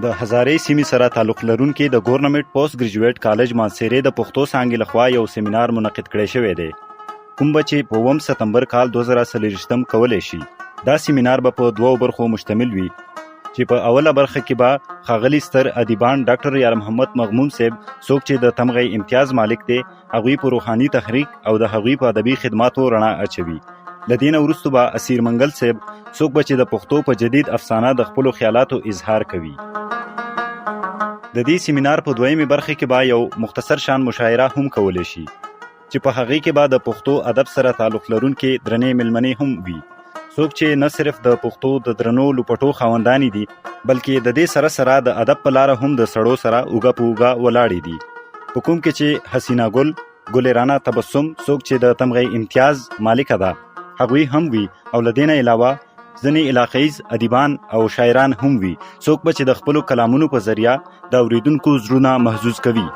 د هزارې سیمې سره تعلق لرونکي د ګورنمنټ پوسټ ګریجویټ کالج ماسیرې د پښتو څانګې لخوا یو سیمینار منعقد کړی شوی دی کوم به چې په 9 سپتمبر کال 2023 کولی شي. دا سیمینار به په 2 برخو مشتمل وي چې په اوله برخه کې به ښاغلي ستر ادیبان ډاکټر یار محمد مغموم صاحب څوک چې د تمغې امتیاز مالک دی هغوی په روحاني تحریک او د هغوی په ادبي خدماتو رڼا اچوي. له دې نه وروسته به اسیر منګل صاحب څوک به چې د پښتو په جدید افسانه د خپلو خیالاتو اظهار کوي. د دې سیمینار په 2مې برخه کې به یو مختصر شان مشاعره هم کولی شي چې په هغې کې به د پښتو ادب سره تعلق لرونکي درنې مېلمنې هم وي څوک چې نه صرف د پښتو د درنو لوپټو خاوندانې دي بلکې د دې سره سره د ادب په لاره هم د سړو سره اوږه په اوږه ولاړې دي. په کوم کې چې حسینا ګل رانا تبسم څوک چې د تمغې امتیاز مالکه ده هغوی هم وي او له دې نه علاوه ځینې علاقهیز ادیبان او شاعران هم وي څوک به چې د خپلو کلامونو په ذریعه د اوریدونکو زړونه محظوظ کوي.